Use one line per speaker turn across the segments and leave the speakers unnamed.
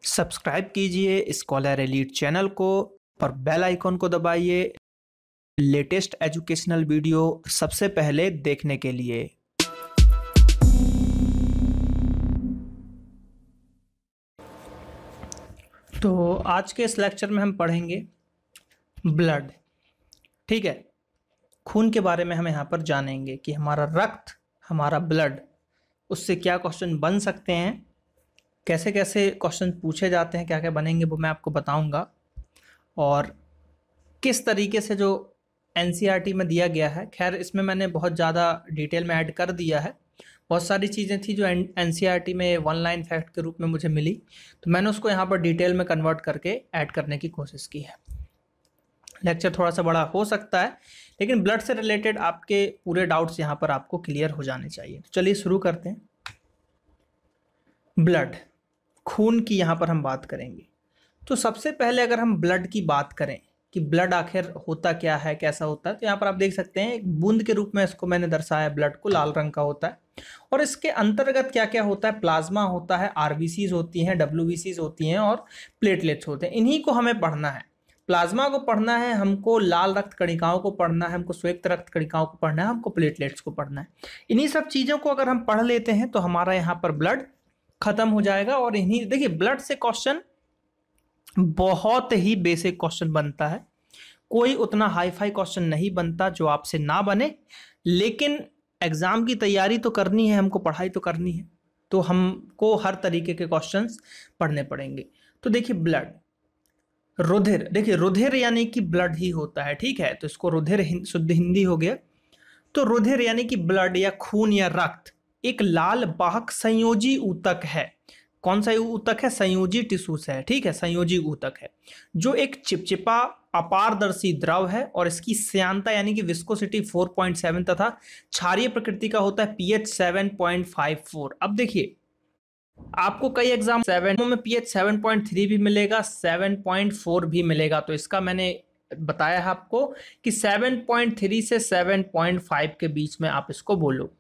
Subscribe कीजिए scholar elite channel को और बेल आइकॉन को दबाइए लेटेस्ट एजुकेशनल वीडियो सबसे पहले देखने के लिए। तो आज के इस लेक्चर में हम पढ़ेंगे ब्लड। ठीक है, खून के बारे में हम यहाँ पर जानेंगे कि हमारा रक्त, हमारा ब्लड, उससे क्या क्वेश्चन बन सकते हैं, कैसे कैसे क्वेश्चन पूछे जाते हैं, क्या क्या बनेंगे वो मैं आपको बताऊंगा। और किस तरीके से जो एनसीईआरटी में दिया गया है, खैर इसमें मैंने बहुत ज़्यादा डिटेल में ऐड कर दिया है। बहुत सारी चीज़ें थी जो एनसीईआरटी में वन लाइन फैक्ट के रूप में मुझे मिली, तो मैंने उसको यहाँ पर डिटेल में कन्वर्ट करके ऐड करने की कोशिश की है। लेक्चर थोड़ा सा बड़ा हो सकता है, लेकिन ब्लड से रिलेटेड आपके पूरे डाउट्स यहाँ पर आपको क्लियर हो जाने चाहिए। तो चलिए शुरू करते हैं। ब्लड, खून की यहाँ पर हम बात करेंगे। तो सबसे पहले अगर हम ब्लड की बात करें कि ब्लड आखिर होता क्या है, कैसा होता है, तो यहाँ पर आप देख सकते हैं एक बूंद के रूप में इसको मैंने दर्शाया। ब्लड को लाल रंग का होता है और इसके अंतर्गत क्या क्या होता है, प्लाज्मा होता है, आरबीसीज होती हैं, डब्ल्यूबीसीज होती हैं और प्लेटलेट्स होते हैं। इन्हीं को हमें पढ़ना है। प्लाज्मा को पढ़ना है हमको, लाल रक्त कणिकाओं को पढ़ना है हमको, श्वेत रक्त कणिकाओं को पढ़ना है हमको, प्लेटलेट्स को पढ़ना है। इन्हीं सब चीज़ों को अगर हम पढ़ लेते हैं तो हमारा यहाँ पर ब्लड खत्म हो जाएगा। और इन्हीं देखिए, ब्लड से क्वेश्चन बहुत ही बेसिक क्वेश्चन बनता है, कोई उतना हाई फाई क्वेश्चन नहीं बनता जो आपसे ना बने। लेकिन एग्जाम की तैयारी तो करनी है हमको, पढ़ाई तो करनी है, तो हमको हर तरीके के क्वेश्चंस पढ़ने पड़ेंगे। तो देखिए ब्लड, रुधिर, देखिए रुधिर यानी कि ब्लड ही होता है। ठीक है, तो इसको रुधिर शुद्ध हिंदी हो गया। तो रुधिर यानी कि ब्लड या खून या रक्त एक लाल वाहक संयोजी ऊतक है। कौन सा ऊतक है? संयोजी टिश्यूज है। ठीक है, संयोजी ऊतक है जो एक चिपचिपा अपारदर्शी द्रव है और इसकी श्यानता यानी कि विस्कोसिटी 4.7 तथा क्षारीय प्रकृति का होता है पीएच 7.54। अब देखिए, आपको कई एग्जाम 7 में पीएच 7.3 भी मिलेगा, 7.4 भी मिलेगा। तो इसका मैंने बताया है आपको कि 7.3 से 7.5 के बीच में आप इसको बोलो।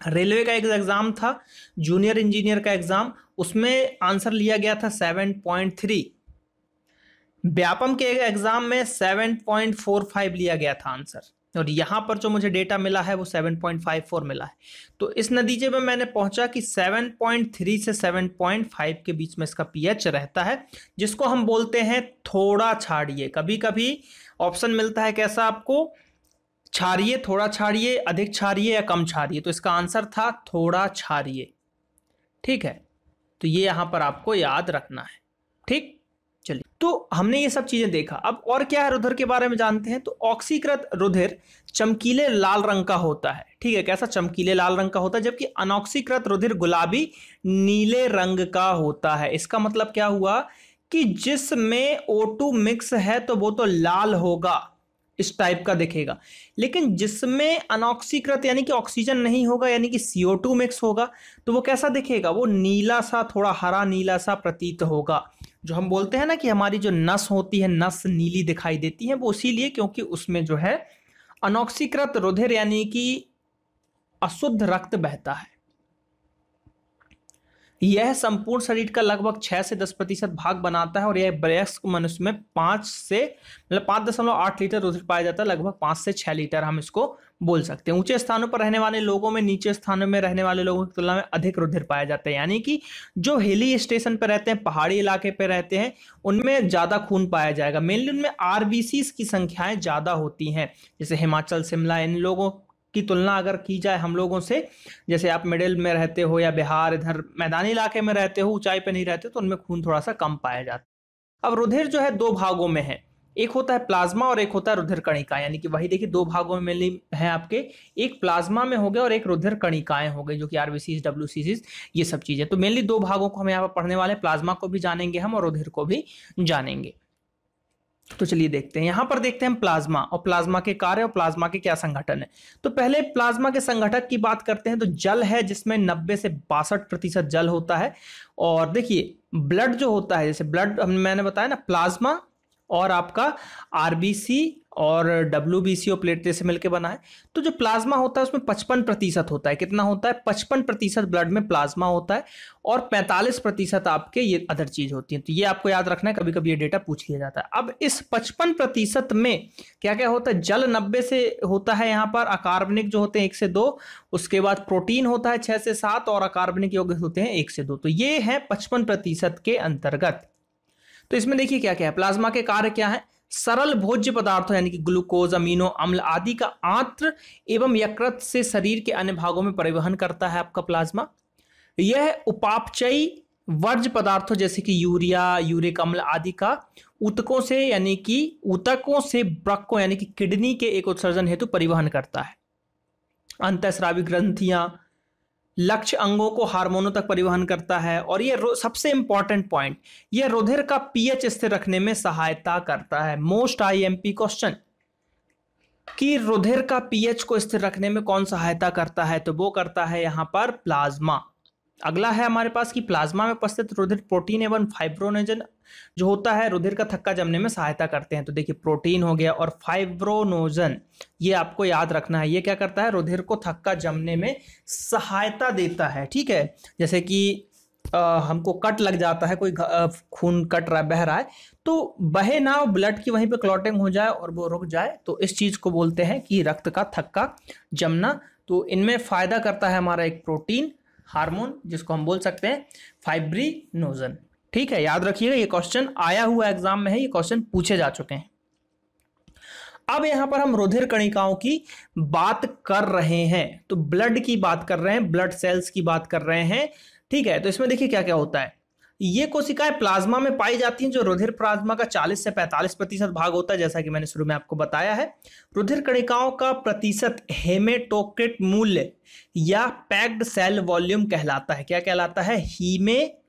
रेलवे का एक एग्जाम था, जूनियर इंजीनियर का एग्जाम, उसमें आंसर लिया गया था 7.3। व्यापम के एग्जाम में 7.45 लिया गया था आंसर, और यहां पर जो मुझे डेटा मिला है वो 7.54 मिला है। तो इस नतीजे में मैंने पहुंचा कि 7.3 से 7.5 के बीच में इसका पीएच रहता है, जिसको हम बोलते हैं थोड़ा क्षारीय। कभी कभी ऑप्शन मिलता है कैसा आपको, क्षारीय, थोड़ा क्षारीय, अधिक क्षारीय या कम क्षारीय। तो इसका आंसर था थोड़ा क्षारीय। ठीक है, तो ये यहां पर आपको याद रखना है। ठीक, चलिए, तो हमने ये सब चीजें देखा। अब और क्या है, रुधिर के बारे में जानते हैं। तो ऑक्सीकृत रुधिर चमकीले लाल रंग का होता है। ठीक है, कैसा? चमकीले लाल रंग का होता है, जबकि अनऑक्सीकृत रुधिर गुलाबी नीले रंग का होता है। इसका मतलब क्या हुआ कि जिसमें O2 मिक्स है तो वो तो लाल होगा, इस टाइप का दिखेगा। लेकिन जिसमें अनऑक्सीकृत यानी कि ऑक्सीजन नहीं होगा, यानी कि CO2 मिक्स होगा, तो वो कैसा दिखेगा? वो नीला सा, थोड़ा हरा नीला सा प्रतीत होगा। जो हम बोलते हैं ना कि हमारी जो नस होती है, नस नीली दिखाई देती है, वो इसीलिए क्योंकि उसमें जो है अनऑक्सीकृत रुधिर यानी कि अशुद्ध रक्त बहता है। यह संपूर्ण शरीर का लगभग 6 से 10% भाग बनाता है और यह वयस्क मनुष्य में 5.8 लीटर रुधिर पाया जाता है। लगभग 5 से 6 लीटर हम इसको बोल सकते हैं। ऊंचे स्थानों पर रहने वाले लोगों में नीचे स्थानों में रहने वाले लोगों की तुलना में अधिक रुधिर पाया जाता है। यानी कि जो हिली स्टेशन पर रहते हैं, पहाड़ी इलाके पर रहते हैं, उनमें ज्यादा खून पाया जाएगा। मेनली उनमें आरबीसीज की संख्याएं ज्यादा होती हैं। जैसे हिमाचल, शिमला, इन लोगों की तुलना अगर की जाए हम लोगों से, जैसे आप मिडिल में रहते हो या बिहार, इधर मैदानी इलाके में रहते हो, ऊंचाई पे नहीं रहते, तो उनमें खून थोड़ा सा कम पाया जाता है। अब रुधिर जो है दो भागों में है, एक होता है प्लाज्मा और एक होता है रुधिर कणिका। यानी कि वही देखिए, दो भागों में मिली है आपके, एक प्लाज्मा में हो गया और एक रुधिर कणिकाएं हो गई, जो कि आरबीसीज, डब्ल्यूसीज, ये सब चीजें। तो मेनली दो भागों को हम यहाँ पर पढ़ने वाले, प्लाज्मा को भी जानेंगे हम और रुधिर को भी जानेंगे। तो चलिए देखते हैं, यहां पर देखते हैं प्लाज्मा और प्लाज्मा के कार्य और प्लाज्मा के क्या संगठन है। तो पहले प्लाज्मा के संगठक की बात करते हैं। तो जल है, जिसमें 90 से 62% जल होता है। और देखिए ब्लड जो होता है, जैसे ब्लड मैंने बताया ना, प्लाज्मा और आपका आरबीसी और डब्ल्यूबीसी और प्लेटलेट से मिलकर बना है। तो जो प्लाज्मा होता है उसमें 55% होता है। कितना होता है? 55% ब्लड में प्लाज्मा होता है और 45% आपके ये अदर चीज होती है। तो ये आपको याद रखना है, कभी कभी ये डेटा पूछ लिया जाता है। अब इस 55% में क्या क्या होता है? जल 90 से होता है यहाँ पर, अकार्बनिक जो होते हैं 1 से 2, उसके बाद प्रोटीन होता है 6 से 7 और अकार्बनिक यौगिक होते हैं 1 से 2। तो ये है 55% के अंतर्गत। तो इसमें देखिए क्या क्या है, प्लाज्मा के कार्य क्या है? सरल भोज्य पदार्थों यानी कि ग्लूकोज, अमीनो अम्ल आदि का आंत्र एवं यकृत से शरीर के अन्य भागों में परिवहन करता है आपका प्लाज्मा। यह उपापचयी वर्ज्य पदार्थों जैसे कि यूरिया, यूरिक अम्ल आदि का ऊतकों से यानी कि ऊतकों से वृक्कों यानी कि किडनी के एक उत्सर्जन हेतु परिवहन करता है। अंतःस्रावी ग्रंथियां लक्ष्य अंगों को हार्मोनों तक परिवहन करता है। और ये सबसे इंपॉर्टेंट पॉइंट, ये रुधिर का पीएच स्थिर रखने में सहायता करता है। मोस्ट आईएमपी क्वेश्चन कि रुधिर का पीएच को स्थिर रखने में कौन सहायता करता है? तो वो करता है यहां पर प्लाज्मा। अगला है हमारे पास कि प्लाज्मा में उपस्थित रुधिर प्रोटीन एवं फाइब्रोनोजन जो होता है रुधिर का थक्का जमने में सहायता करते हैं। तो देखिए प्रोटीन हो गया और फाइब्रोनोजन, ये आपको याद रखना है। ये क्या करता है? रुधिर को थक्का जमने में सहायता देता है। ठीक है, जैसे कि हमको कट लग जाता है, कोई खून कट रहा है, बह रहा है, तो बहे ना, ब्लड की वहीं पे क्लॉटिंग हो जाए और वो रुक जाए, तो इस चीज को बोलते हैं कि रक्त का थक्का जमना। तो इनमें फायदा करता है हमारा एक प्रोटीन हार्मोन जिसको हम बोल सकते हैं फाइब्रिनोजन। ठीक है, याद रखिएगा, ये क्वेश्चन आया हुआ एग्जाम में है, ये क्वेश्चन पूछे जा चुके हैं। अब यहां पर हम रुधिर कणिकाओं की बात कर रहे हैं, तो ब्लड की बात कर रहे हैं, ब्लड सेल्स की बात कर रहे हैं। ठीक है, तो इसमें देखिए क्या क्या होता है। ये कोशिकाएं प्लाज्मा में पाई जाती हैं, जो रुधिर प्लाज्मा का 40 से 45% भाग होता है, जैसा कि मैंने शुरू में आपको बताया है। रुधिर कणिकाओं का प्रतिशत हेमेटोक्रिट मूल्य या पैक्ड सेल वॉल्यूम कहलाता है। क्या कहलाता है? हेमेटोक्रिट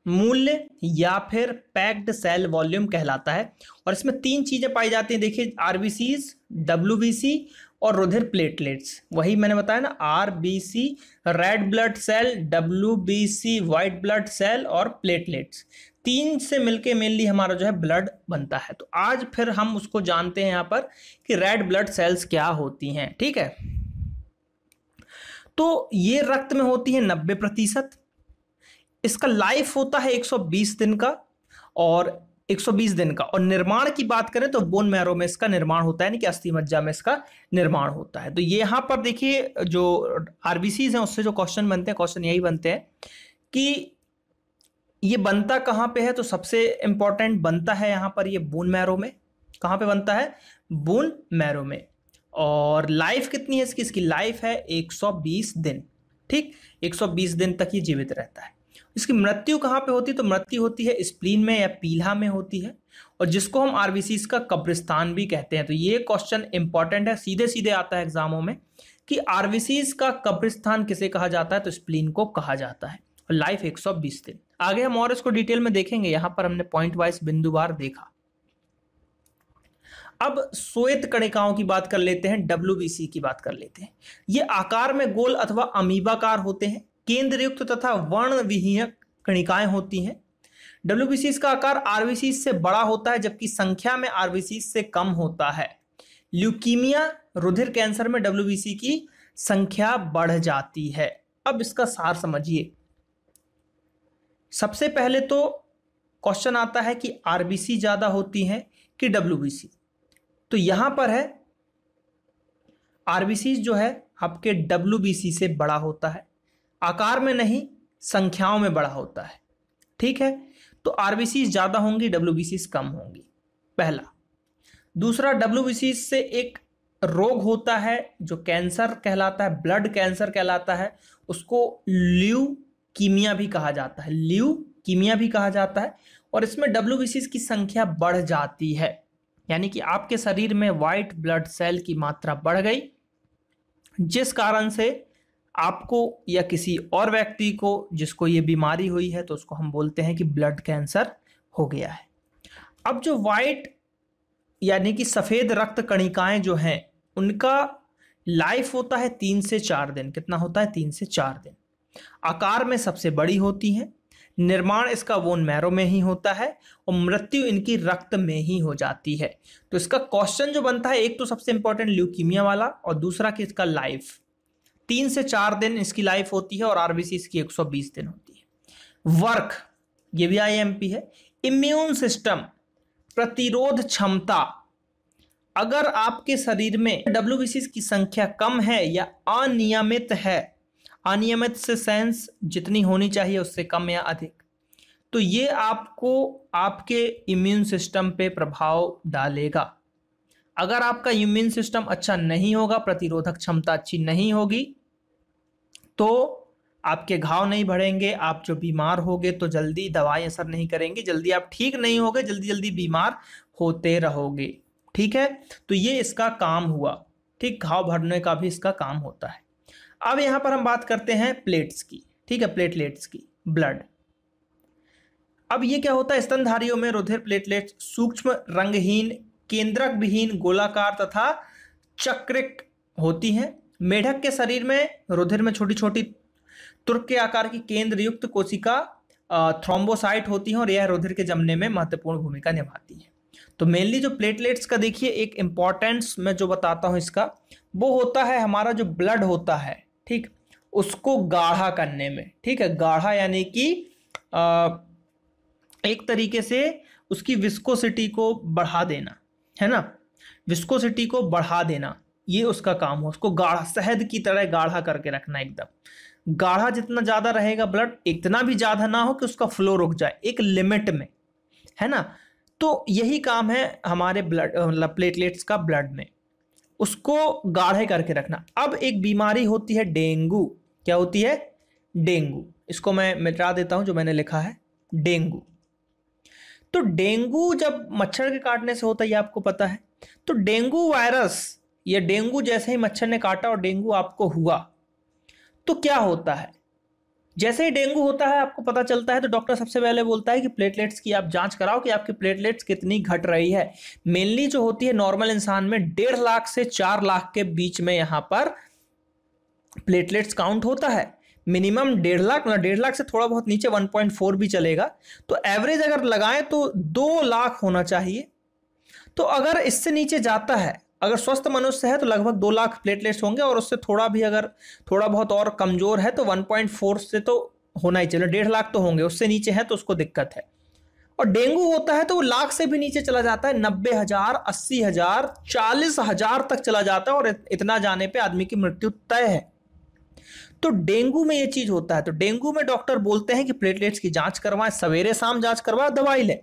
मूल्य या फिर पैक्ड सेल वॉल्यूम कहलाता है। और इसमें 3 चीजें पाई जाती हैं, देखिए आरबीसीज, डब्ल्यूबीसी और रुधिर प्लेटलेट्स। वही मैंने बताया ना, RBC red blood cell, WBC white blood cell और प्लेटलेट्स, 3 से मिलके मेनली हमारा जो है ब्लड बनता है। तो आज फिर हम उसको जानते हैं यहाँ पर कि रेड ब्लड सेल्स क्या होती हैं। ठीक है, तो ये रक्त में होती है 90%। इसका लाइफ होता है 120 दिन का और 120 दिन का। और निर्माण की बात करें तो बोन मैरो में इसका निर्माण होता है, यानी कि अस्थि मज्जा में इसका निर्माण होता है। तो ये यहां पर देखिए जो आरबीसीज हैं उससे जो क्वेश्चन बनते हैं, क्वेश्चन यही बनते हैं कि ये बनता कहां पे है। तो सबसे इंपॉर्टेंट बनता है यहां पर ये बोन मैरो में। कहां पे बनता है? बोन मैरो में। और लाइफ कितनी है इसकी? इसकी लाइफ है 120 दिन। ठीक, 120 दिन तक ये जीवित रहता है। इसकी मृत्यु कहाँ पे होती है? तो मृत्यु होती है स्प्लीन में या पीला में होती है, और जिसको हम आरबीसीज का कब्रिस्तान भी कहते हैं। तो ये क्वेश्चन इंपॉर्टेंट है, सीधे सीधे आता है एग्जामों में कि आरबीसीज का कब्रिस्तान किसे कहा जाता है? तो स्प्लीन को कहा जाता है। और लाइफ 120 दिन। आगे हम और इसको डिटेल में देखेंगे, यहां पर हमने पॉइंट वाइज बिंदुवार देखा। अब श्वेत कणिकाओं की बात कर लेते हैं, डब्ल्यूबीसी की बात कर लेते हैं। ये आकार में गोल अथवा अमीबाकार होते हैं, केंद्रयुक्त तथा वर्णविहीन कणिकाएं होती हैं। डब्ल्यूबीसी का आकार आरबीसी से बड़ा होता है, जबकि संख्या में आरबीसी से कम होता है। ल्यूकीमिया, रुधिर कैंसर में डब्ल्यूबीसी की संख्या बढ़ जाती है। अब इसका सार समझिए। सबसे पहले तो क्वेश्चन आता है कि आरबीसी ज्यादा होती है कि डब्ल्यूबीसी। तो यहां पर है आरबीसी जो है आपके डब्ल्यूबीसी से बड़ा होता है, आकार में नहीं संख्याओं में बड़ा होता है। ठीक है, तो आरबीसी ज्यादा होंगी, डब्ल्यूबीसी कम होंगी, पहला। दूसरा, डब्ल्यूबीसी से एक रोग होता है जो कैंसर कहलाता है, ब्लड कैंसर कहलाता है, उसको ल्यूकीमिया भी कहा जाता है, ल्यूकीमिया भी कहा जाता है। और इसमें डब्ल्यूबीसी की संख्या बढ़ जाती है, यानी कि आपके शरीर में व्हाइट ब्लड सेल की मात्रा बढ़ गई, जिस कारण से आपको या किसी और व्यक्ति को जिसको ये बीमारी हुई है तो उसको हम बोलते हैं कि ब्लड कैंसर हो गया है। अब जो व्हाइट यानी कि सफेद रक्त कणिकाएं जो हैं उनका लाइफ होता है 3 से 4 दिन। कितना होता है? 3 से 4 दिन। आकार में सबसे बड़ी होती हैं, निर्माण इसका बोन मैरो में ही होता है और मृत्यु इनकी रक्त में ही हो जाती है। तो इसका क्वेश्चन जो बनता है, एक तो सबसे इंपॉर्टेंट ल्यूकीमिया वाला, और दूसरा कि इसका लाइफ 3 से 4 दिन इसकी लाइफ होती है और आरबीसी इसकी 120 दिन होती है। वर्क, ये भी आईएमपी है। इम्यून सिस्टम, प्रतिरोध क्षमता, अगर आपके शरीर में डब्ल्यूबीसी की संख्या कम है या अनियमित है, अनियमित से सेंस जितनी होनी चाहिए उससे कम या अधिक, तो ये आपको आपके इम्यून सिस्टम पे प्रभाव डालेगा। अगर आपका इम्यून सिस्टम अच्छा नहीं होगा, प्रतिरोधक क्षमता अच्छी नहीं होगी, तो आपके घाव नहीं बढ़ेंगे, आप जो बीमार होगे तो जल्दी दवाई असर नहीं करेंगी, जल्दी आप ठीक नहीं होगे, जल्दी जल्दी बीमार होते रहोगे। ठीक है, तो ये इसका काम हुआ। ठीक, घाव भरने का भी इसका काम होता है। अब यहां पर हम बात करते हैं प्लेट्स की। ठीक है, प्लेटलेट्स की, ब्लड। अब ये क्या होता है, स्तनधारियों में रुधिर प्लेटलेट्स सूक्ष्म, रंगहीन, केंद्रक विहीन, गोलाकार तथा चक्रिक होती हैं। मेढक के शरीर में रुधिर में छोटी छोटी तुर्क के आकार की केंद्र युक्त कोशिका थ्रोम्बोसाइट होती हैं और यह रुधिर के जमने में महत्वपूर्ण भूमिका निभाती है। तो मेनली जो प्लेटलेट्स का देखिए एक इंपॉर्टेंस मैं जो बताता हूं इसका, वो होता है हमारा जो ब्लड होता है, ठीक, उसको गाढ़ा करने में। ठीक है, गाढ़ा यानी कि एक तरीके से उसकी विस्कोसिटी को बढ़ा देना, है ना, विस्कोसिटी को बढ़ा देना, ये उसका काम हो। उसको गाढ़ा, शहद की तरह गाढ़ा करके रखना, एकदम गाढ़ा। जितना ज्यादा रहेगा ब्लड, इतना भी ज्यादा ना हो कि उसका फ्लो रुक जाए, एक लिमिट में, है ना। तो यही काम है हमारे ब्लड, मतलब प्लेटलेट्स का ब्लड में, उसको गाढ़े करके रखना। अब एक बीमारी होती है डेंगू। क्या होती है? डेंगू। इसको मैं मिटा देता हूं जो मैंने लिखा है, डेंगू। तो डेंगू जब मच्छर के काटने से होता है, ये आपको पता है। तो डेंगू वायरस या डेंगू जैसे ही मच्छर ने काटा और डेंगू आपको हुआ, तो क्या होता है? जैसे ही डेंगू होता है, आपको पता चलता है, तो डॉक्टर सबसे पहले बोलता है कि प्लेटलेट्स की आप जांच कराओ कि आपकी प्लेटलेट्स कितनी घट रही है। मेनली जो होती है नॉर्मल इंसान में 1.5 लाख से 4 लाख के बीच में यहां पर प्लेटलेट्स काउंट होता है। मिनिमम 1.5 लाख, मतलब 1.5 लाख से थोड़ा बहुत नीचे 1.4 भी चलेगा। तो एवरेज अगर लगाएं तो 2 लाख होना चाहिए। तो अगर इससे नीचे जाता है, अगर स्वस्थ मनुष्य है तो लगभग 2 लाख प्लेटलेट्स होंगे, और उससे थोड़ा भी अगर थोड़ा बहुत और कमजोर है तो 1.4 से तो होना ही चाहिए, 1.5 लाख तो होंगे। उससे नीचे है तो उसको दिक्कत है। और डेंगू होता है तो वो लाख से भी नीचे चला जाता है, 90,000, 80,000, 40,000 तक चला जाता है, और इतना जाने पे आदमी की मृत्यु तय है। तो डेंगू में ये चीज होता है। तो डेंगू में डॉक्टर बोलते हैं कि प्लेटलेट्स की जांच करवाएं, सवेरे शाम जांच करवाएं, दवाई लें।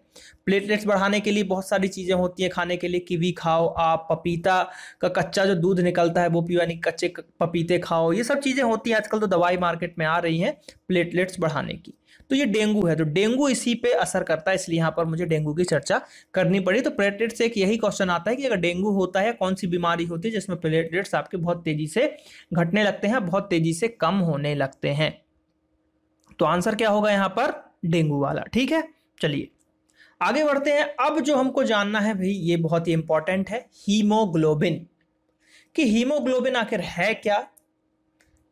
प्लेटलेट्स बढ़ाने के लिए बहुत सारी चीजें होती हैं खाने के लिए। कीवी खाओ आप, पपीता का कच्चा जो दूध निकलता है वो पियो, यानी कच्चे पपीते खाओ, ये सब चीजें होती हैं। आजकल तो दवाई मार्केट में आ रही हैं प्लेटलेट्स बढ़ाने की। तो ये डेंगू है, तो डेंगू इसी पे असर करता है, इसलिए यहाँ पर मुझे डेंगू की चर्चा करनी पड़ी। तो प्लेटलेट्स से एक यही क्वेश्चन आता है कि अगर डेंगू होता है, कौन सी बीमारी होती है जिसमें प्लेटलेट्स आपके बहुत तेजी से घटने लगते हैं, बहुत तेजी से कम होने लगते हैं। तो आंसर क्या होगा यहाँ पर? डेंगू वाला। ठीक है, चलिए आगे बढ़ते हैं। अब जो हमको जानना है भाई, ये बहुत ही इंपॉर्टेंट है, हीमोग्लोबिन। कि हीमोग्लोबिन आखिर है क्या,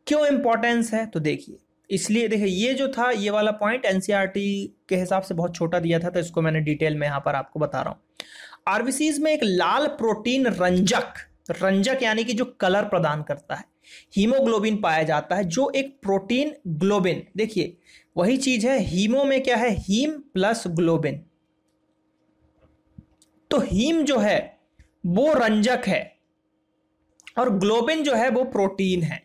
क्यों इंपॉर्टेंस है? तो देखिए, इसलिए देखिए, ये जो था, ये वाला पॉइंट एनसीईआरटी के हिसाब से बहुत छोटा दिया था, तो इसको मैंने डिटेल में यहां पर आपको बता रहा हूं। आरबीसीज में एक लाल प्रोटीन रंजक, रंजक यानी कि जो कलर प्रदान करता है, हीमोग्लोबिन पाया जाता है, जो एक प्रोटीन ग्लोबिन, देखिए वही चीज है। हीमो में क्या है? Haem plus globin. तो हीम जो है वो रंजक है और ग्लोबिन जो है वो प्रोटीन है।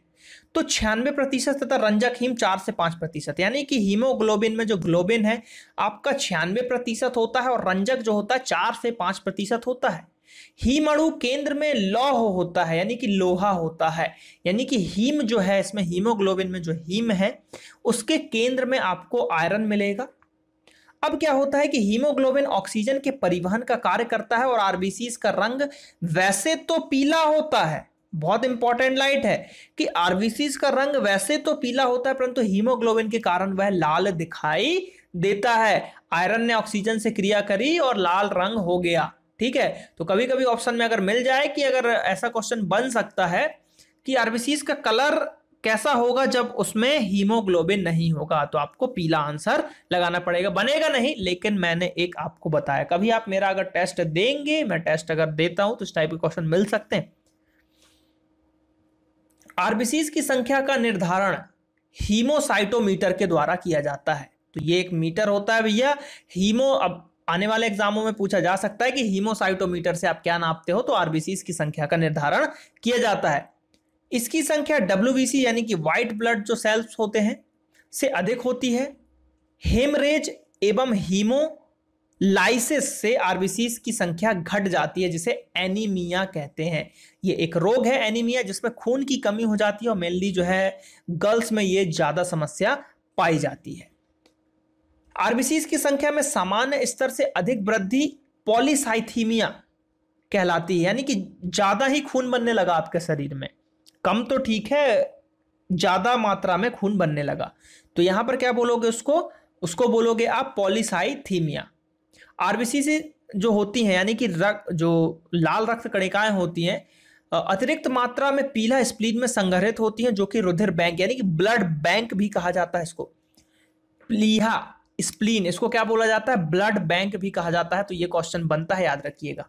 तो 96% तथा रंजक हीम 4 से 5%, यानी कि हीमोग्लोबिन में जो ग्लोबिन है आपका 96% होता है और रंजक जो होता है 4 से 5% होता है। हीम अणु केंद्र में लौह होता है, यानी कि लोहा होता है, यानी कि हीम जो है, इसमें हीमोग्लोबिन में जो हीम है उसके केंद्र में आपको आयरन मिलेगा। अब क्या होता है कि हीमोग्लोबिन ऑक्सीजन के परिवहन का कार्य करता है और आरबीसीज का रंग वैसे तो पीला होता है, बहुत इंपॉर्टेंट लाइट है कि आरबीसीज का रंग वैसे तो पीला होता है, परंतु हीमोग्लोबिन के कारण वह लाल दिखाई देता है। आयरन ने ऑक्सीजन से क्रिया करी और लाल रंग हो गया। ठीक है, तो कभी कभी ऑप्शन में अगर मिल जाए कि अगर ऐसा क्वेश्चन बन सकता है कि आरबीसीज का कलर कैसा होगा जब उसमें हीमोग्लोबिन नहीं होगा, तो आपको पीला आंसर लगाना पड़ेगा। बनेगा नहीं, लेकिन मैंने एक आपको बताया। कभी आप मेरा अगर टेस्ट देंगे, मैं टेस्ट अगर देता हूं तो इस टाइप के क्वेश्चन मिल सकते हैं। आरबीसीज की संख्या का निर्धारण हीमोसाइटोमीटर के द्वारा किया जाता है। तो ये एक मीटर होता है भैया हीमो। अब आने वाले एग्जामों में पूछा जा सकता है कि हीमोसाइटोमीटर से आप क्या नापते हो, तो आरबीसीज की संख्या का निर्धारण किया जाता है। इसकी संख्या डब्ल्यूबीसी यानी कि व्हाइट ब्लड जो सेल्स होते हैं से अधिक होती है। हेमरेज एवं हीमोलाइसिस से आरबीसीज की संख्या घट जाती है, जिसे एनीमिया कहते हैं। ये एक रोग है एनीमिया, जिसमें खून की कमी हो जाती है और मेनली जो है गर्ल्स में ये ज्यादा समस्या पाई जाती है। आरबीसीज की संख्या में सामान्य स्तर से अधिक वृद्धि पॉलीसाइथीमिया कहलाती है, यानी कि ज्यादा ही खून बनने लगा आपके शरीर में। कम तो ठीक है, ज्यादा मात्रा में खून बनने लगा, तो यहां पर क्या बोलोगे उसको बोलोगे आप पॉलीसाइथीमिया। आरबीसी से जो होती हैं यानी कि जो लाल रक्त कणिकाएं होती हैं अतिरिक्त मात्रा में पीला स्प्लीन में संग्रहित होती हैं, जो कि रुधिर बैंक यानी कि ब्लड बैंक भी कहा जाता है इसको। प्लीहा स्प्लीन इसको क्या बोला जाता है, ब्लड बैंक भी कहा जाता है। तो ये क्वेश्चन बनता है, याद रखिएगा।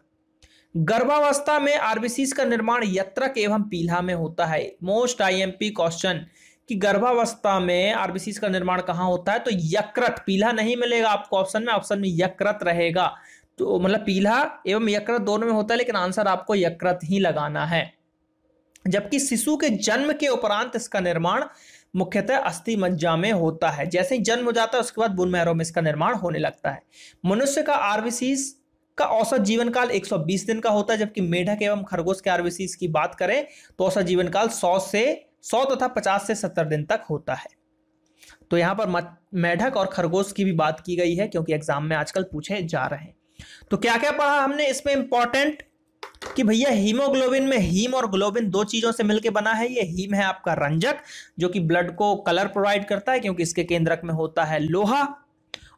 गर्भावस्था में आरबीसीज का निर्माण यकृत एवं पीला में होता है। मोस्ट आईएमपी क्वेश्चन कि गर्भावस्था में आरबीसीज का निर्माण कहां होता है, तो यकृत। पीला नहीं मिलेगा आपको ऑप्शन में यकृत रहेगा। तो मतलब पीला एवं यकृत दोनों में होता है, लेकिन आंसर आपको यकृत ही लगाना है। जबकि शिशु के जन्म के उपरांत इसका निर्माण मुख्यतः अस्थि मज्जा में होता है। जैसे ही जन्म हो जाता है उसके बाद बोन मैरो में इसका निर्माण होने लगता है। मनुष्य का आरबीसीज का औसत जीवन काल 120 दिन का होता है, जबकि मेढक एवं खरगोश के आरबीसीज की बात करें तो औसत जीवन काल 100 तथा 50 से 70 दिन तक होता है। तो यहां पर मेढक और खरगोश की भी बात की गई है, क्योंकि एग्जाम में आजकल पूछे जा रहे हैं। तो क्या क्या पढ़ा हमने इसमें इंपॉर्टेंट कि भैया हीमोग्लोबिन में हीम और ग्लोबिन दो चीजों से मिलकर बना है। ये हीम है आपका रंजक, जो कि ब्लड को कलर प्रोवाइड करता है, क्योंकि इसके केंद्रक में होता है लोहा।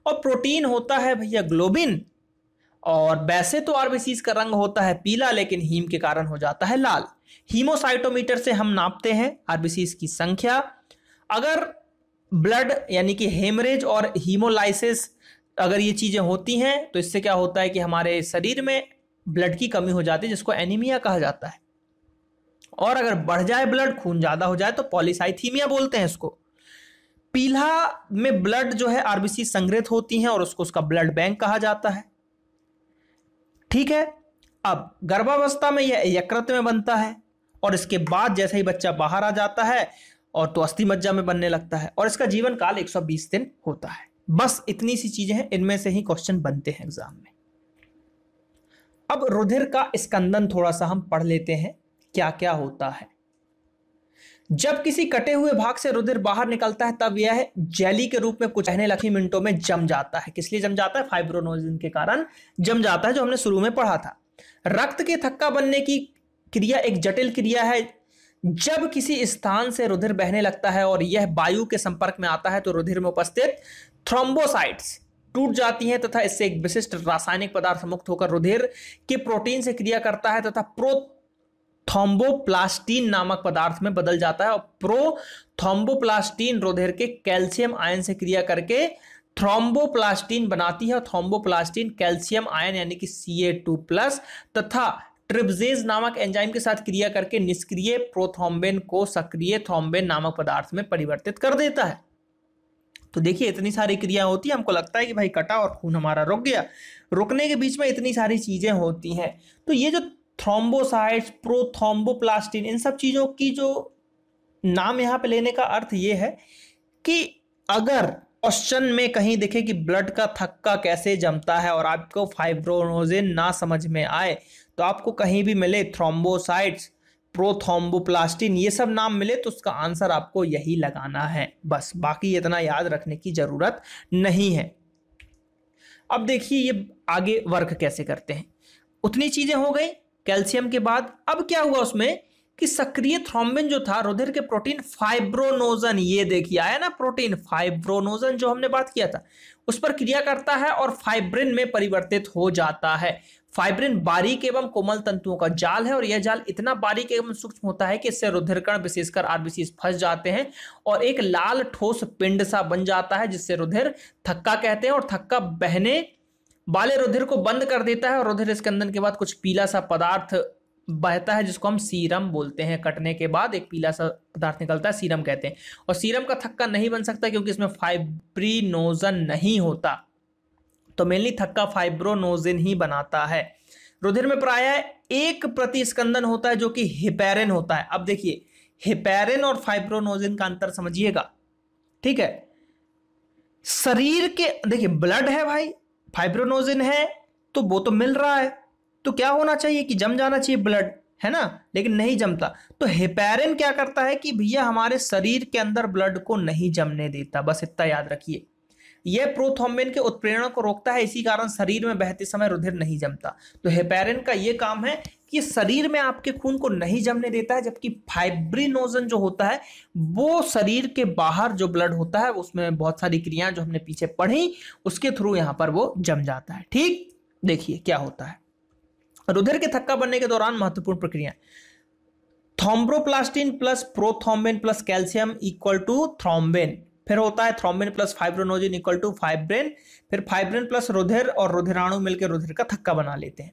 और प्रोटीन होता है भैया ग्लोबिन। और वैसे तो आरबीसीज का रंग होता है पीला, लेकिन हीम के कारण हो जाता है लाल। हीमोसाइटोमीटर से हम नापते हैं आरबीसीज की संख्या। अगर ब्लड यानी कि हेमरेज और हीमोलाइसिस अगर ये चीजें होती हैं, तो इससे क्या होता है कि हमारे शरीर में ब्लड की कमी हो जाती है, जिसको एनीमिया कहा जाता है। और अगर बढ़ जाए ब्लड, खून ज्यादा हो जाए, तो पॉलीसाइथीमिया बोलते हैं इसको। पीला में ब्लड जो है आरबीसी संग्रहित होती हैं और उसका ब्लड बैंक कहा जाता है। ठीक है। अब गर्भावस्था में यह यकृत में बनता है, और इसके बाद जैसे ही बच्चा बाहर आ जाता है और तो अस्थि मज्जा में बनने लगता है, और इसका जीवन काल 120 दिन होता है। बस इतनी सी चीजें हैं, इनमें से ही क्वेश्चन बनते हैं एग्जाम में। अब रुधिर का स्कंदन थोड़ा सा हम पढ़ लेते हैं, क्या क्या होता है। जब किसी कटे हुए भाग से रुधिर बाहर निकलता है, तब यह जेली के रूप में कुछ लखी मिनटों में जम जाता है। किस लिए जम जाता है, फाइब्रोनोजिन के कारण जम जाता है, जो हमने शुरू में पढ़ा था। रक्त के थक्का बनने की क्रिया एक जटिल क्रिया है। जब किसी स्थान से रुधिर बहने लगता है और यह वायु के संपर्क में आता है, तो रुधिर में उपस्थित थ्रोम्बोसाइट्स टूट जाती हैं तथा इससे एक विशिष्ट रासायनिक पदार्थ मुक्त होकर रुधिर के प्रोटीन से क्रिया करता है तथा प्रोथ्रोम्बोप्लास्टिन नामक पदार्थ में बदल जाता है। और प्रोथ्रोम्बोप्लास्टिन रुधिर के कैल्शियम आयन से क्रिया करके थ्रोम्बोप्लास्टिन बनाती है, और थ्रोम्बोप्लास्टिन कैल्शियम आयन यानी कि Ca2+ तथा ट्रिप्सेज नामक एंजाइम के साथ क्रिया करके निष्क्रिय प्रोथ्रोम्बिन को सक्रिय थ्रोम्बिन नामक पदार्थ में परिवर्तित कर देता है। तो देखिए इतनी सारी क्रिया होती है, हमको लगता है कि भाई कटा और खून हमारा रुक गया, रुकने के बीच में इतनी सारी चीजें होती हैं। तो ये जो थ्रोम्बोसाइट्स, प्रोथ्रोम्बोप्लास्टिन, इन सब चीजों की जो नाम यहाँ पे लेने का अर्थ ये है कि अगर क्वेश्चन में कहीं दिखे कि ब्लड का थक्का कैसे जमता है और आपको फाइब्रोनोजिन ना समझ में आए, तो आपको कहीं भी मिले थ्रोम्बोसाइट्स, प्रोथ्रोम्बोप्लास्टिन, ये सब नाम मिले, तो उसका आंसर आपको यही लगाना है बस। बाकी इतना याद रखने की जरूरत नहीं है। अब देखिए ये आगे वर्क कैसे करते हैं। उतनी चीजें हो गई कैल्शियम के बाद। अब क्या हुआ उसमें कि सक्रिय थ्रोम्बिन जो था रुधिर के प्रोटीन फाइब्रोनोजन, ये देखिए आया ना प्रोटीन फाइब्रोनोजन जो हमने बात किया था, उस पर क्रिया करता है और फाइब्रिन में परिवर्तित हो जाता है। फाइब्रिन बारीक एवं कोमल तंतुओं का जाल है और यह जाल इतना बारीक एवं सूक्ष्म होता है कि इससे रुधिर कण विशेषकर आरबीसी फंस जाते हैं और एक लाल ठोस पिंड सा बन जाता है, जिससे रुधिर थक्का कहते हैं, और थक्का बहने वाले रुधिर को बंद कर देता है और रुधिर स्कंदन के बाद कुछ पीला सा पदार्थ बहता है जिसको हम सीरम बोलते हैं। कटने के बाद एक पीला सा पदार्थ निकलता है, सीरम कहते हैं। और सीरम का थक्का नहीं बन सकता क्योंकि इसमें फाइब्रिनोजन नहीं होता, तो मेनली थक्का फाइब्रोनोजिन ही बनाता है। रुधिर में प्रायः एक प्रतिस्कंदन होता है जो कि हेपेरिन होता है। अब देखिए हेपेरिन और फाइब्रोनोजिन का अंतर समझिएगा, ठीक है। शरीर के देखिए ब्लड है भाई, फाइब्रोनोजिन है, तो वो तो मिल रहा है, तो क्या होना चाहिए कि जम जाना चाहिए ब्लड, है ना, लेकिन नहीं जमता। तो हेपेरिन क्या करता है कि भैया हमारे शरीर के अंदर ब्लड को नहीं जमने देता, बस इतना याद रखिए। यह प्रोथ्रोम्बिन के उत्प्रेरण को रोकता है, इसी कारण शरीर में बहते समय रुधिर नहीं जमता। तो हेपेरिन का यह काम है कि शरीर में आपके खून को नहीं जमने देता है, जबकि फाइब्रिनोजन जो होता है वो शरीर के बाहर जो ब्लड होता है उसमें बहुत सारी क्रियाएं जो हमने पीछे पढ़ी उसके थ्रू यहां पर वो जम जाता है। ठीक, देखिए क्या होता है। रुधिर के थक्का बनने के दौरान महत्वपूर्ण प्रक्रिया, thromboplastin plus prothrombin plus calcium equal to thrombin, फिर होता है thrombin plus fibrinogen equal to fibrin, फिर फाइब्रिन प्लस रुधिर और रुधिराणु मिलकर रुधिर का थक्का बना लेते हैं।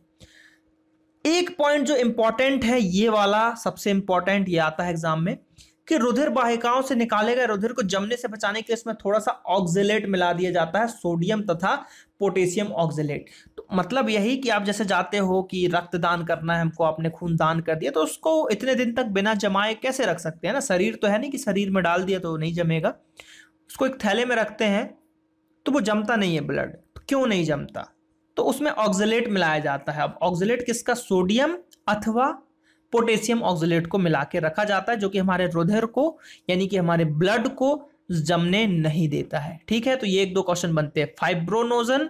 एक पॉइंट जो इंपॉर्टेंट है, ये वाला सबसे इंपॉर्टेंट, ये आता है एग्जाम में, कि रुधिर वाहिकाओं से निकाले गए रुधिर को जमने से बचाने के लिए इसमें थोड़ा सा ऑक्जेलेट मिला दिया जाता है, सोडियम तथा पोटेशियम ऑक्जेलेट। तो मतलब यही कि आप जैसे जाते हो कि रक्तदान करना है हमको, आपने खून दान कर दिया, तो उसको इतने दिन तक बिना जमाए कैसे रख सकते हैं ना, शरीर तो है नहीं कि शरीर में डाल दिया तो नहीं जमेगा, उसको एक थैले में रखते हैं तो वो जमता नहीं है ब्लड। तो क्यों नहीं जमता, तो उसमें ऑक्जेलेट मिलाया जाता है। अब ऑक्जेलेट किसका, सोडियम अथवा पोटेशियम ऑक्जेलेट को मिला के रखा जाता है, जो कि हमारे रुधिर को यानी कि हमारे ब्लड को जमने नहीं देता है। ठीक है, तो ये एक दो क्वेश्चन बनते हैं, फाइब्रोनोजन,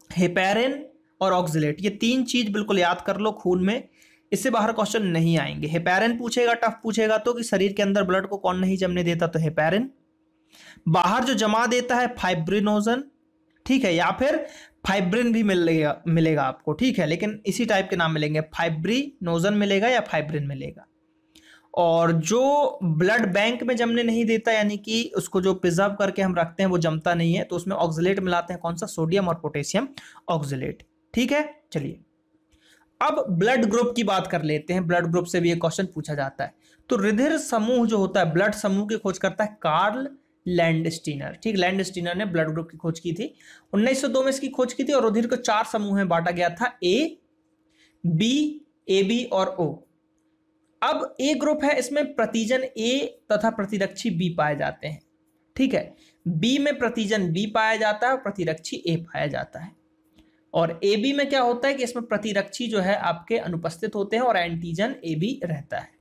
हेपेरिन और ऑक्जेलेट, ये तीन चीज बिल्कुल याद कर लो खून में, इससे बाहर क्वेश्चन नहीं आएंगे। हेपेरिन पूछेगा, टफ पूछेगा तो कि शरीर के अंदर ब्लड को कौन नहीं जमने देता, तो हेपेरिन। बाहर जो जमा देता है फाइब्रिनोजन, ठीक है, या फिर फाइब्रिन भी मिलेगा आपको, ठीक है, लेकिन इसी टाइप के नाम मिलेंगे, फाइब्रिनोजन मिलेगा या फाइब्रिन मिलेगा। और जो ब्लड बैंक में जमने नहीं देता यानी कि उसको जो प्रिजर्व करके हम रखते हैं वो जमता नहीं है, तो उसमें ऑक्जेलेट मिलाते हैं, कौन सा, सोडियम और पोटेशियम ऑक्जेलेट। ठीक है, चलिए अब ब्लड ग्रुप की बात कर लेते हैं। ब्लड ग्रुप से भी एक क्वेश्चन पूछा जाता है। तो रुधिर समूह जो होता है, ब्लड समूह की खोज करता है कार्ल लैंडस्टीनर। ठीक, लैंडस्टीनर ने ब्लड ग्रुप की खोज की थी, 1902 में इसकी खोज की थी। और रुधिर को 4 समूह में बांटा गया था, ए, बी, ए बी और ओ। अब ए ग्रुप है, इसमें प्रतिजन ए तथा प्रतिरक्षी बी पाए जाते हैं। ठीक है, बी में प्रतिजन बी पाया जाता है और प्रतिरक्षी ए पाया जाता है। और ए बी में क्या होता है कि इसमें प्रतिरक्षी जो है आपके अनुपस्थित होते हैं और एंटीजन ए बी रहता है।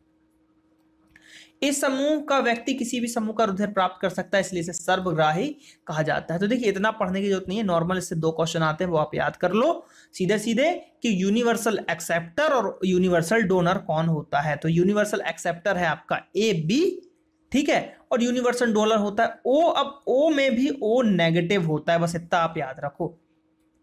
इस समूह का व्यक्ति किसी भी समूह का रुधिर प्राप्त कर सकता है, इसलिए इसे सर्वग्राही कहा जाता है। तो देखिए इतना पढ़ने की जरूरत नहीं है, नॉर्मल इससे 2 क्वेश्चन आते हैं वो आप याद कर लो सीधे सीधे, कि यूनिवर्सल एक्सेप्टर और यूनिवर्सल डोनर कौन होता है। तो यूनिवर्सल एक्सेप्टर है आपका ए बी, ठीक है, और यूनिवर्सल डोनर होता है ओ। अब ओ में भी ओ नेगेटिव होता है, बस इतना आप याद रखो।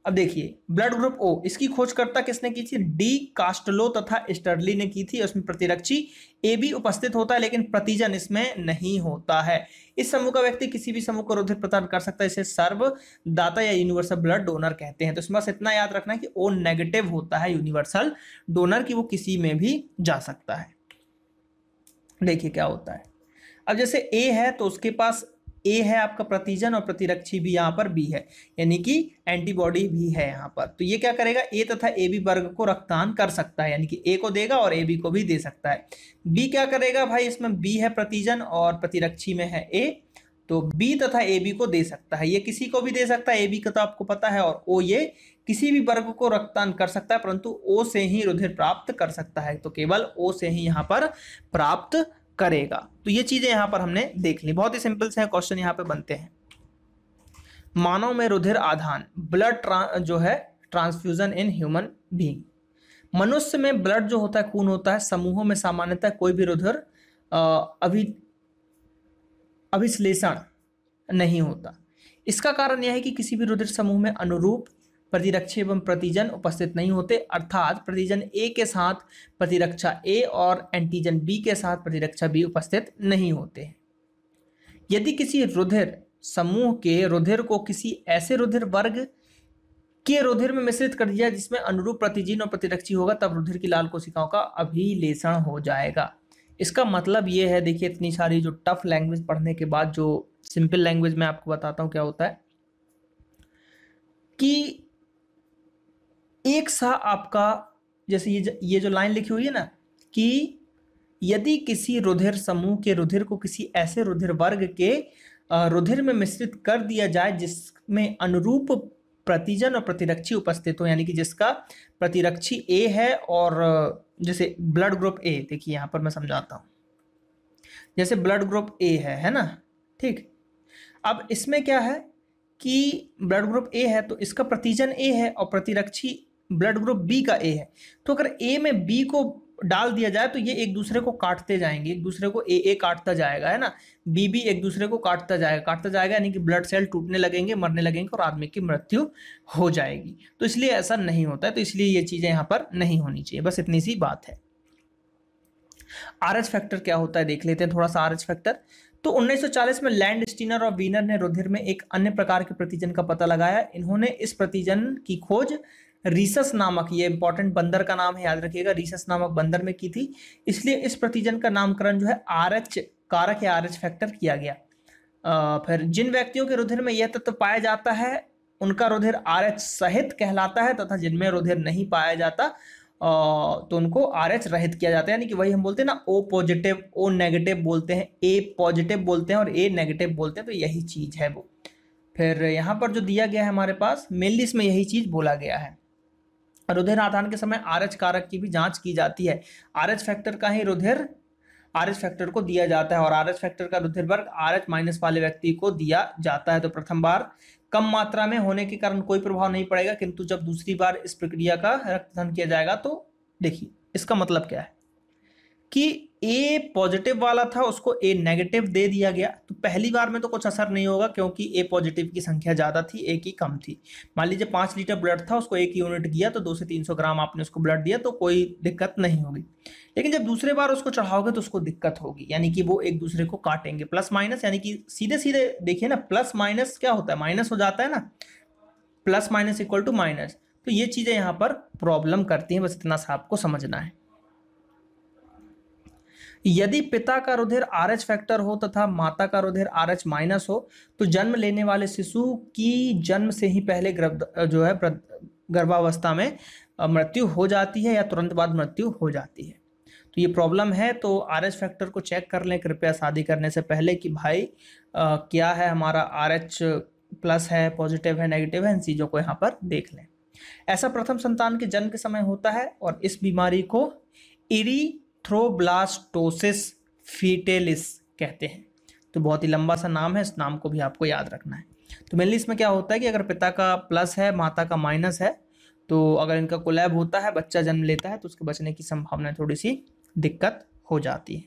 अब देखिए ब्लड ग्रुप ओ, इसकी खोजकर्ता किसने की थी, डी कास्टलो तथा स्टर्ली ने की थी। उसमें प्रतिरक्षी ए बी उपस्थित होता है लेकिन प्रतिजन इसमें नहीं होता है। इस समूह का व्यक्ति किसी भी समूह को रुधिर प्रदान कर सकता है, इसे सर्वदाता या यूनिवर्सल ब्लड डोनर कहते हैं। तो इसमें बस इतना याद रखना है कि ओ नेगेटिव होता है यूनिवर्सल डोनर की, वो किसी में भी जा सकता है। देखिए क्या होता है, अब जैसे ए है तो उसके पास ए है आपका प्रतिजन और प्रतिरक्षी भी यहाँ पर बी है, यानी कि एंटीबॉडी भी है यहाँ पर। तो ये क्या करेगा, ए तथा ए बी वर्ग को रक्तदान कर सकता है, यानी कि ए को देगा और ए बी को भी दे सकता है। बी क्या करेगा भाई, इसमें बी है प्रतिजन और प्रतिरक्षी में है ए, तो बी तथा ए बी को दे सकता है। ये किसी को भी दे सकता है, ए बी का तो आपको पता है, और ओ ये किसी भी वर्ग को रक्तदान कर सकता है, परंतु ओ से ही रुधिर प्राप्त कर सकता है, तो केवल ओ से ही यहाँ पर प्राप्त करेगा। तो ये चीजें यहां पर हमने देख ली, बहुत ही सिंपल से क्वेश्चन यहां पे बनते हैं। मानव में रुधिर आधान, ब्लड जो है ट्रांसफ्यूजन इन ह्यूमन बीइंग। मनुष्य में ब्लड जो होता है, खून होता है, समूहों में सामान्यतः कोई भी रुधिर अभिश्लेषण नहीं होता। इसका कारण यह है कि किसी भी रुधिर समूह में अनुरूप प्रतिरक्षी एवं प्रतिजन उपस्थित नहीं होते, अर्थात प्रतिजन ए के साथ प्रतिरक्षा ए और एंटीजन बी के साथ प्रतिरक्षा बी उपस्थित नहीं होते हैं। यदि किसी रुधिर समूह के रुधिर को किसी ऐसे रुधिर वर्ग के रुधिर में मिश्रित कर दिया जिसमें अनुरूप प्रतिजीन और प्रतिरक्षी होगा, तब रुधिर की लाल कोशिकाओं का अभिलेषण हो जाएगा। इसका मतलब ये है, देखिए इतनी सारी जो टफ लैंग्वेज पढ़ने के बाद जो सिंपल लैंग्वेज में आपको बताता हूं क्या होता है कि एक सा आपका, जैसे ये जो लाइन लिखी हुई है ना कि यदि किसी रुधिर समूह के रुधिर को किसी ऐसे रुधिर वर्ग के रुधिर में मिश्रित कर दिया जाए जिसमें अनुरूप प्रतिजन और प्रतिरक्षी उपस्थित हो, यानी कि जिसका प्रतिरक्षी ए है और जैसे ब्लड ग्रुप ए, देखिए यहां पर मैं समझाता हूं, जैसे ब्लड ग्रुप ए है ना, ठीक। अब इसमें क्या है कि ब्लड ग्रुप ए है तो इसका प्रतिजन ए है और प्रतिरक्षी ब्लड ग्रुप बी का ए है, तो अगर ए में बी को डाल दिया जाए तो ये एक दूसरे को काटते जाएंगे, एक दूसरे को ए काटता जाएगा, है ना, बी एक दूसरे को काटता जाएगा, यानी कि ब्लड सेल टूटने लगेंगे, मरने लगेंगे और आदमी की मृत्यु हो जाएगी। तो इसलिए ऐसा नहीं होता है, तो इसलिए ये चीजें यहाँ पर नहीं होनी चाहिए, बस इतनी सी बात है। आरएच फैक्टर क्या होता है देख लेते हैं थोड़ा सा। आरएच फैक्टर, तो 1940 में लैंडस्टीनर और वीनर ने रुधिर में एक अन्य प्रकार के प्रतिजन का पता लगाया। इन्होंने इस प्रतिजन की खोज रीसस नामक, ये इंपॉर्टेंट बंदर का नाम है, याद रखिएगा, रीसस नामक बंदर में की थी, इसलिए इस प्रतिजन का नामकरण जो है आरएच कारक या आरएच फैक्टर किया गया। फिर जिन व्यक्तियों के रुधिर में यह तत्व पाया जाता है उनका रुधिर आरएच सहित कहलाता है, तथा जिनमें रुधिर नहीं पाया जाता तो उनको आरएच रहित किया जाता है, यानी कि वही हम बोलते हैं ना, ओ पॉजिटिव ओ नेगेटिव बोलते हैं, ए पॉजिटिव बोलते हैं और ए नेगेटिव बोलते हैं, तो यही चीज है वो। फिर यहाँ पर जो दिया गया है हमारे पास, मेनली इसमें यही चीज बोला गया है। रुधिर आदान के समय आरएच कारक की भी जांच की जाती है। आरएच फैक्टर का ही रुधिर आरएच फैक्टर को दिया जाता है और आरएच फैक्टर का रुधिर वर्ग आरएच माइनस वाले व्यक्ति को दिया जाता है। तो प्रथम बार कम मात्रा में होने के कारण कोई प्रभाव नहीं पड़ेगा, किंतु जब दूसरी बार इस प्रक्रिया का रक्तदान किया जाएगा तो देखिए इसका मतलब क्या है कि ए पॉजिटिव वाला था उसको ए नेगेटिव दे दिया गया, तो पहली बार में तो कुछ असर नहीं होगा क्योंकि ए पॉजिटिव की संख्या ज्यादा थी, ए की कम थी। मान लीजिए 5 लीटर ब्लड था, उसको 1 यूनिट दिया तो 200 से 300 ग्राम आपने उसको ब्लड दिया तो कोई दिक्कत नहीं होगी। लेकिन जब दूसरे बार उसको चढ़ाओगे तो उसको दिक्कत होगी, यानी कि वो एक दूसरे को काटेंगे, प्लस माइनस, यानी कि सीधे सीधे देखिए ना, प्लस माइनस क्या होता है, माइनस हो जाता है ना, plus minus equal to minus. तो ये चीजें यहाँ पर प्रॉब्लम करती हैं, बस इतना सा आपको समझना है। यदि पिता का रुधिर आरएच फैक्टर हो तथा माता का रुधिर आरएच माइनस हो तो जन्म लेने वाले शिशु की जन्म से ही पहले गर्भावस्था में मृत्यु हो जाती है या तुरंत बाद मृत्यु हो जाती है। तो ये प्रॉब्लम है, तो आरएच फैक्टर को चेक कर लें कृपया शादी करने से पहले कि भाई क्या है हमारा, आरएच प्लस है, पॉजिटिव है, नेगेटिव है, इन चीजों को यहाँ पर देख लें। ऐसा प्रथम संतान के जन्म के समय होता है और इस बीमारी को इरीथ्रोब्लास्टोसिस फीटेलिस कहते हैं। तो बहुत ही लंबा सा नाम है, इस नाम को भी आपको याद रखना है। तो मेनली इसमें क्या होता है कि अगर पिता का प्लस है माता का माइनस है तो अगर इनका कोलैब होता है, बच्चा जन्म लेता है तो उसके बचने की संभावना थोड़ी सी दिक्कत हो जाती है।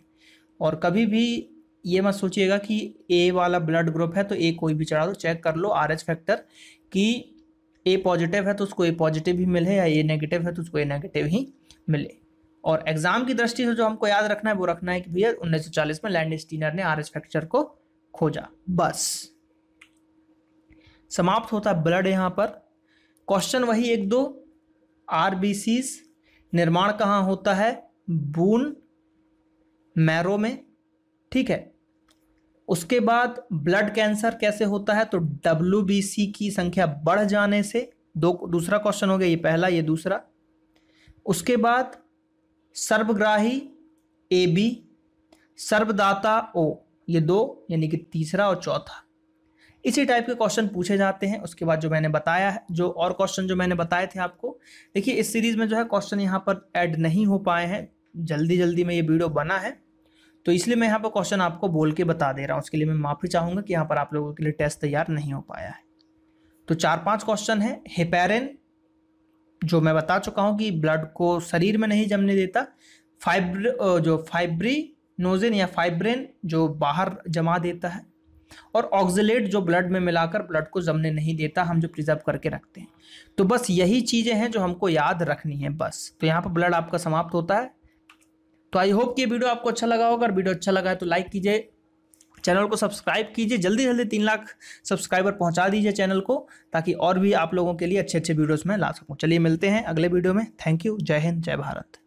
और कभी भी ये मत सोचिएगा कि ए वाला ब्लड ग्रुप है तो ए कोई भी चढ़ा दो, चेक कर लो आरएच फैक्टर कि ए पॉजिटिव है तो उसको ए पॉजिटिव ही मिले या ए नेगेटिव है तो उसको ए नेगेटिव ही मिले। और एग्जाम की दृष्टि से जो हमको याद रखना है वो रखना है कि भैया 1940 में लैंडस्टीनर ने आरएच फैक्टर को खोजा, बस समाप्त होता है ब्लड। यहां पर क्वेश्चन वही 1-2, आरबीसीज निर्माण कहां होता है, बून मैरो में, ठीक है। उसके बाद ब्लड कैंसर कैसे होता है, तो डब्ल्यूबीसी की संख्या बढ़ जाने से, दूसरा क्वेश्चन हो गया, ये पहला ये दूसरा। उसके बाद सर्वग्राही ए बी, सर्वदाता ओ, ये 2, यानी कि तीसरा और चौथा। इसी टाइप के क्वेश्चन पूछे जाते हैं। उसके बाद जो मैंने बताया है, जो और क्वेश्चन जो मैंने बताए थे आपको, देखिए इस सीरीज में जो है क्वेश्चन यहाँ पर ऐड नहीं हो पाए हैं, जल्दी जल्दी में ये वीडियो बना है तो इसलिए मैं यहाँ पर क्वेश्चन आपको बोल के बता दे रहा हूँ। उसके लिए मैं माफी चाहूंगा कि यहाँ पर आप लोगों के लिए टेस्ट तैयार नहीं हो पाया है। तो 4-5 क्वेश्चन है। हेपेरिन जो मैं बता चुका हूँ कि ब्लड को शरीर में नहीं जमने देता, जो फाइब्रिनोजेन या फाइब्रिन जो बाहर जमा देता है, और ऑक्सलेट जो ब्लड में मिलाकर ब्लड को जमने नहीं देता, हम जो प्रिजर्व करके रखते हैं। तो बस यही चीजें हैं जो हमको याद रखनी है बस। तो यहाँ पर ब्लड आपका समाप्त होता है। तो आई होप कि ये वीडियो आपको अच्छा लगा होगा। अगर वीडियो अच्छा लगा है तो लाइक कीजिए, चैनल को सब्सक्राइब कीजिए, जल्दी जल्दी 3 लाख सब्सक्राइबर पहुंचा दीजिए चैनल को, ताकि और भी आप लोगों के लिए अच्छे अच्छे वीडियोस में ला सकूं। चलिए मिलते हैं अगले वीडियो में। Thank you. जय हिंद, जय भारत।